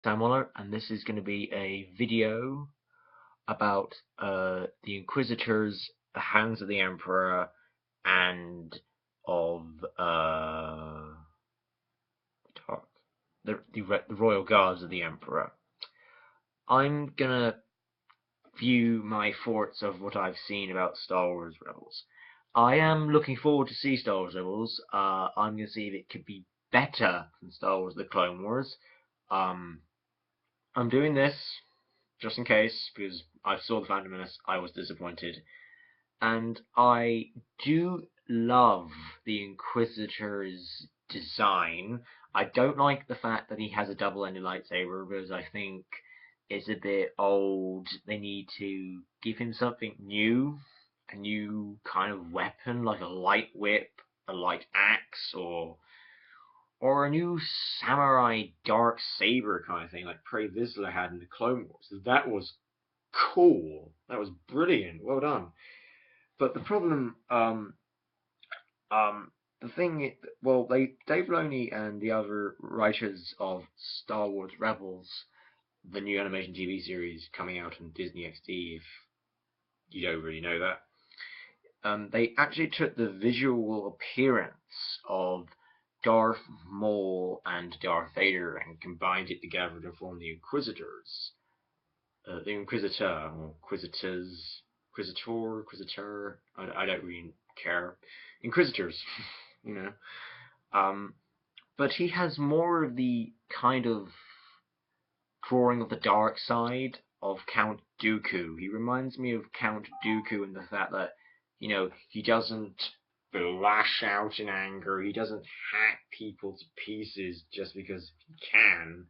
Sam Waller, and this is going to be a video about the Inquisitors, the Hands of the Emperor, and of the Royal Guards of the Emperor. I'm gonna view my thoughts of what I've seen about Star Wars Rebels. I am looking forward to see Star Wars Rebels. I'm gonna see if it could be better than Star Wars: The Clone Wars. Um, I'm doing this just in case, because I saw the Phantom Menace, I was disappointed. And I do love the Inquisitor's design. I don't like the fact that he has a double-ended lightsaber, because I think it's a bit old. They need to give him something new, a new kind of weapon, like a light whip, a light axe, or a new samurai dark saber kind of thing, like Pre Vizsla had in the Clone Wars. That was cool. That was brilliant. Well done. But the problem, the thing, well, Dave Filoni and the other writers of Star Wars Rebels, the new animation TV series coming out on Disney XD, if you don't really know that, they actually took the visual appearance of Darth Maul and Darth Vader and combined it together to form the Inquisitors. The Inquisitor, or Inquisitors, Inquisitor, I don't really care. Inquisitors, you know. Um, but he has more of the kind of drawing of the dark side of Count Dooku. He reminds me of Count Dooku in the fact that, he doesn't lash out in anger. He doesn't hack people to pieces just because he can.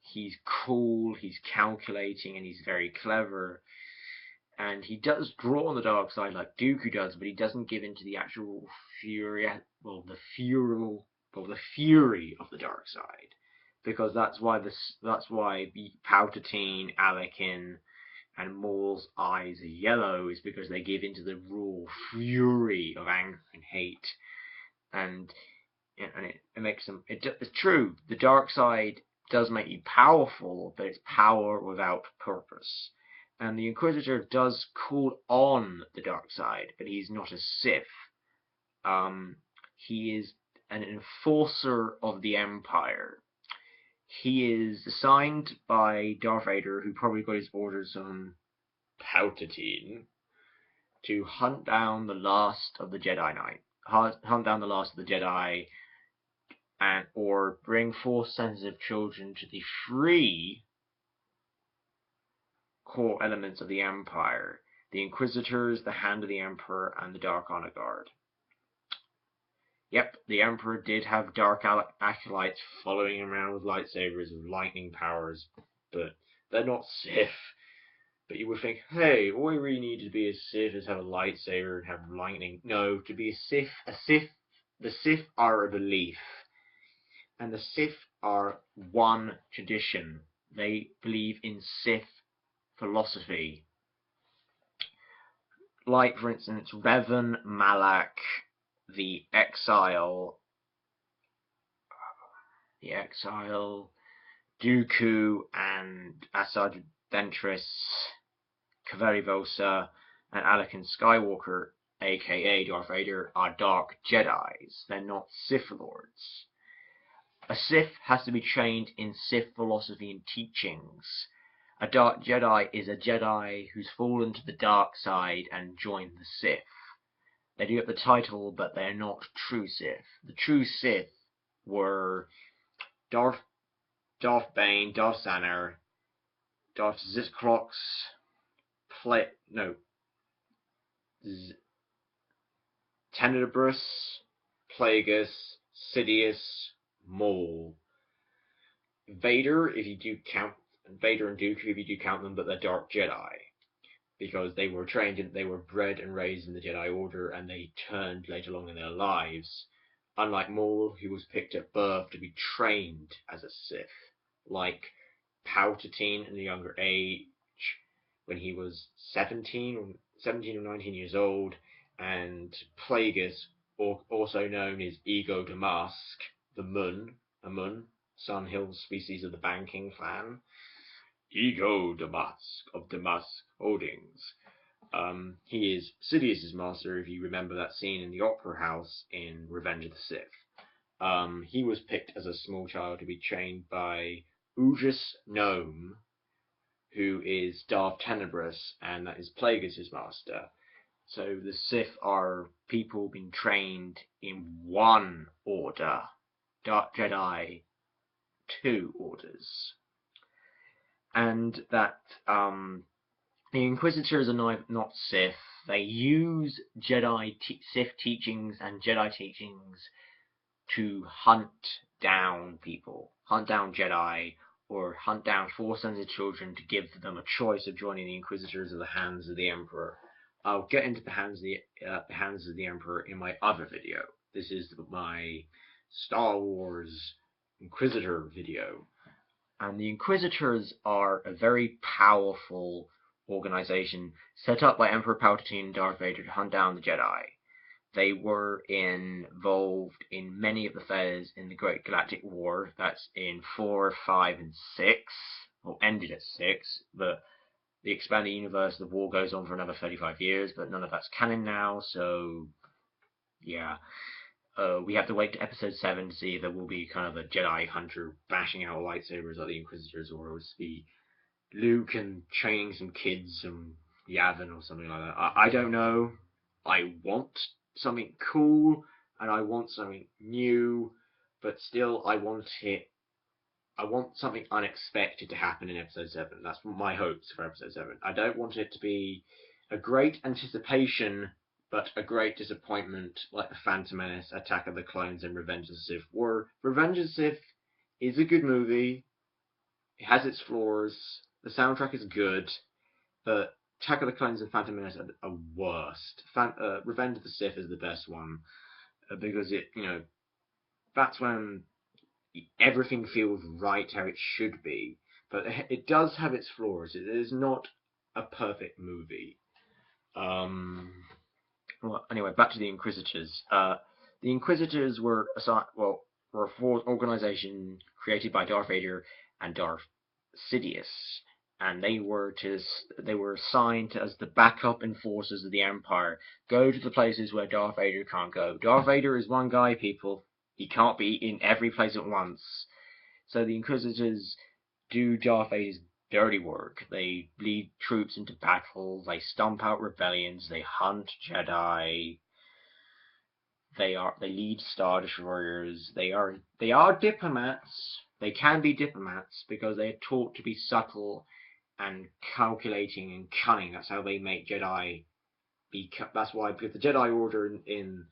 He's cool, he's calculating, and he's very clever. And he does draw on the dark side like Dooku does, but he doesn't give in to the actual the fury of the dark side, because that's why Palpatine, Anakin, and Maul's eyes are yellow, is because they give into the raw fury of anger and hate, and it makes them. It's true. The dark side does make you powerful, but it's power without purpose. And the Inquisitor does call on the dark side, but he's not a Sith. He is an enforcer of the Empire. He is assigned by Darth Vader, who probably got his orders from Palpatine, to hunt down the last of the Jedi Knight, hunt down the last of the Jedi, or bring Force-sensitive children to the free core elements of the Empire: the Inquisitors, the Hand of the Emperor, and the Dark Honor Guard. Yep, the Emperor did have dark acolytes following him around with lightsabers with lightning powers, but they're not Sith. But you would think, hey, all you really need to be a Sith is have a lightsaber and have lightning. No, to be the Sith are a belief. And the Sith are one tradition. They believe in Sith philosophy. Like, for instance, Revan Malak, the Exile, Dooku, and Asajj Ventress, Kaveri Vosa, and Anakin Skywalker, aka Darth Vader, are Dark Jedis. They're not Sith Lords. A Sith has to be trained in Sith philosophy and teachings. A Dark Jedi is a Jedi who's fallen to the dark side and joined the Sith. They do get the title, but they're not true Sith. The true Sith were Darth Bane, Darth Sanar, Darth Zikrox, Tenebrous, Plagueis, Sidious, Maul. Vader and Dooku, if you do count them, but they're Dark Jedi, because they were bred and raised in the Jedi Order, and they turned later on in their lives. Unlike Maul, who was picked at birth to be trained as a Sith, like Palpatine in a younger age, when he was 17 or 19 years old, and Plagueis, also known as Ego Damask, the Mun, Sun Hill species of the banking clan. Ego Damask of Damask Holdings. He is Sidious's master, if you remember that scene in the Opera House in Revenge of the Sith. He was picked as a small child to be trained by Ujus Gnome, who is Darth Tenebrous, and that is Plagueis his master. So the Sith are people being trained in one order, Dark Jedi, two orders, and that the Inquisitors are not Sith. They use Sith teachings and Jedi teachings to hunt down people, hunt down Jedi, or hunt down Force-sensitive children to give them a choice of joining the Inquisitors or the Hands of the Emperor. I'll get into the Hands of the Emperor in my other video. This is my Star Wars Inquisitor video. And the Inquisitors are a very powerful organization set up by Emperor Palpatine and Darth Vader to hunt down the Jedi. They were involved in many of the affairs in the Great Galactic War. That's in 4, 5, and 6. Well, ended at 6, but the expanded universe, the war goes on for another 35 years, but none of that's canon now, so yeah. We have to wait to episode 7 to see if there will be kind of a Jedi hunter bashing out lightsabers like the Inquisitors, or it will be Luke and training some kids and Yavin or something like that. I don't know. I want something cool and I want something new, but still I want something unexpected to happen in episode 7. That's my hopes for episode 7. I don't want it to be a great anticipation, but a great disappointment, like The Phantom Menace, Attack of the Clones, and Revenge of the Sith were. Revenge of the Sith is a good movie. It has its flaws. The soundtrack is good, but Attack of the Clones and Phantom Menace are worst. Revenge of the Sith is the best one, because that's when everything feels right how it should be. But it does have its flaws. It is not a perfect movie. Well, anyway, back to the Inquisitors. The Inquisitors were a force organization created by Darth Vader and Darth Sidious, and they were assigned as the backup enforcers of the Empire. Go to the places where Darth Vader can't go. Darth Vader is one guy, people. He can't be in every place at once. So the Inquisitors do Darth Vader's dirty work. They lead troops into battle. They stomp out rebellions. They hunt Jedi. They lead Star Destroyers. They are diplomats. They can be diplomats because they are taught to be subtle and calculating and cunning. That's how they make Jedi that's why, because the Jedi Order in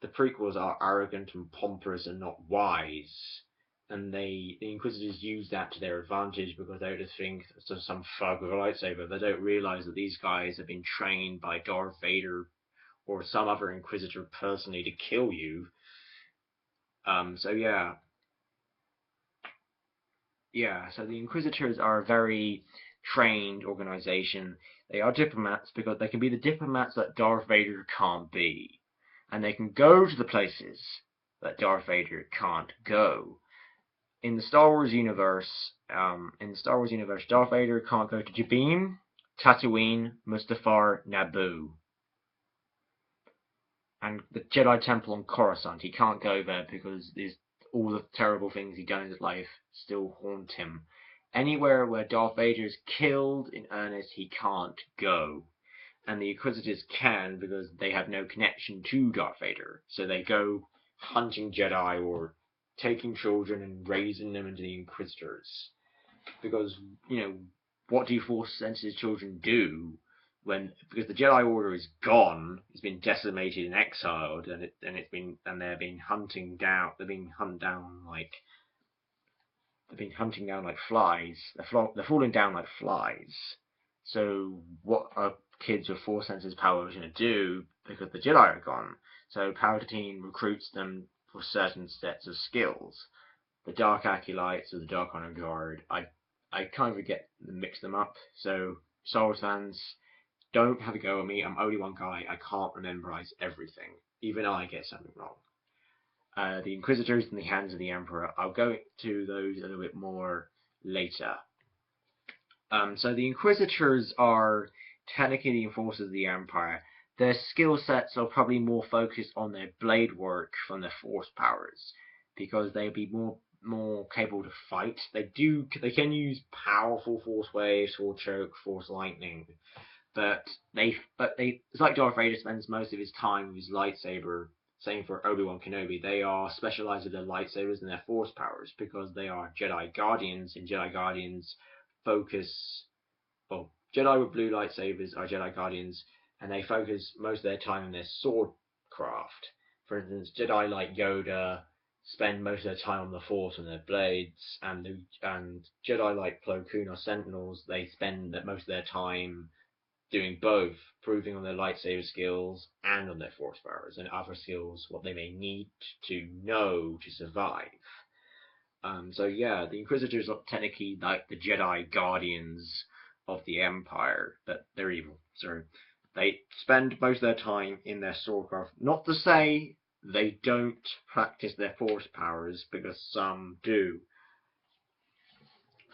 the prequels are arrogant and pompous and not wise. And the Inquisitors use that to their advantage because they just think it's some thug with a lightsaber. They don't realize that these guys have been trained by Darth Vader or some other Inquisitor personally to kill you. So the Inquisitors are a very trained organization. They are diplomats because they can be the diplomats that Darth Vader can't be. And they can go to the places that Darth Vader can't go. In the Star Wars universe, Darth Vader can't go to Jabim, Tatooine, Mustafar, Naboo, and the Jedi Temple on Coruscant. He can't go there because all the terrible things he's done in his life still haunt him. Anywhere where Darth Vader is killed in earnest, he can't go. And the Inquisitors can because they have no connection to Darth Vader. So they go hunting Jedi or taking children and raising them into the Inquisitors. Because, what do Force-sensitive children do because the Jedi Order is gone, it's been decimated and exiled, and they're being hunted down like flies. They're falling down like flies. So what are kids with Force-sensitive powers going to do because the Jedi are gone? So Palpatine recruits them for certain sets of skills. The Dark Acolytes or the Dark Honor Guard. I kind of mix them up. So Star Wars fans, don't have a go at me. I'm only one guy. I can't memorize everything. Even I get something wrong. The Inquisitors in the hands of the Emperor. I'll go to those a little bit more later. So the Inquisitors are technically the enforcers of the Empire. Their skill sets are probably more focused on their blade work from their force powers, because they'll be more capable to fight. They can use powerful force waves, force choke, force lightning, but it's like Darth Vader spends most of his time with his lightsaber. Same for Obi-Wan Kenobi. They are specialized with their lightsabers and their force powers because they are Jedi Guardians, and Jedi Guardians focus. Well, Jedi with blue lightsabers are Jedi Guardians, and they focus most of their time on their sword craft. For instance, Jedi like Yoda spend most of their time on the Force and their blades, and Jedi like Plo Koon or Sentinels, they spend most of their time doing both, proving on their lightsaber skills and on their force powers and other skills, what they may need to know to survive. So yeah, the Inquisitors are technically like the Jedi Guardians of the Empire, but they're evil. So they spend most of their time in their swordcraft. Not to say they don't practice their force powers, because some do.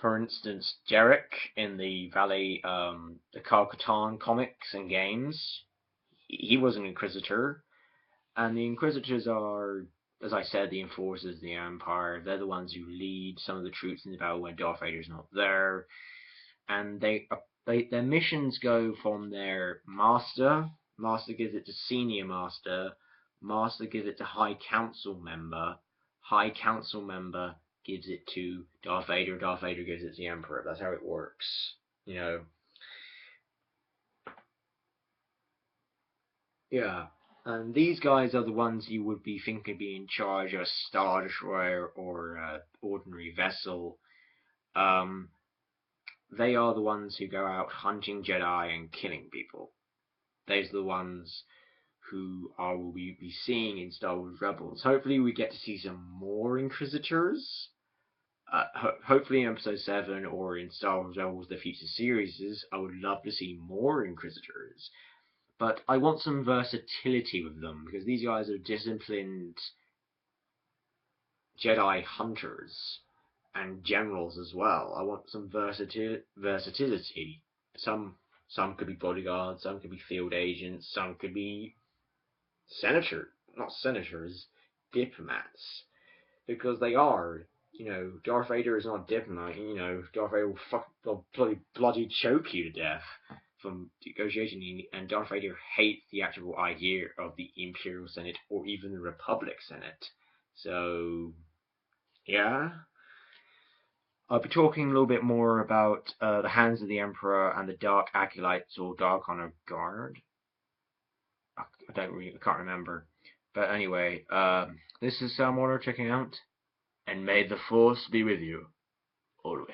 For instance, Jarek in the the Kyle Katarn comics and games, he was an Inquisitor, and the Inquisitors are, as I said, the enforcers of the Empire. They're the ones who lead some of the troops in the battle when Darth Vader's not there, and their missions go from their master. Master gives it to senior master. Master gives it to High Council member. High Council member gives it to Darth Vader. Darth Vader gives it to the Emperor. That's how it works. You know. Yeah. And these guys are the ones you would be thinking be in charge of a Star Destroyer or an ordinary vessel. Um, they are the ones who go out hunting Jedi and killing people. Those are the ones who I will be seeing in Star Wars Rebels. Hopefully we get to see some more Inquisitors. Hopefully in Episode 7 or in Star Wars Rebels, the future series. I would love to see more Inquisitors. But I want some versatility with them, because these guys are disciplined Jedi hunters and generals as well. I want some versatility. Some could be bodyguards, some could be field agents, some could be not senators, diplomats, because they are. Darth Vader is not a diplomat. Darth Vader will bloody choke you to death from negotiation, and Darth Vader hates the actual idea of the Imperial Senate or even the Republic Senate. So, yeah. I'll be talking a little bit more about the Hands of the Emperor and the Dark Acolytes or Dark Honor Guard. I can't remember. But anyway, this is Sam Water checking out, and may the Force be with you always.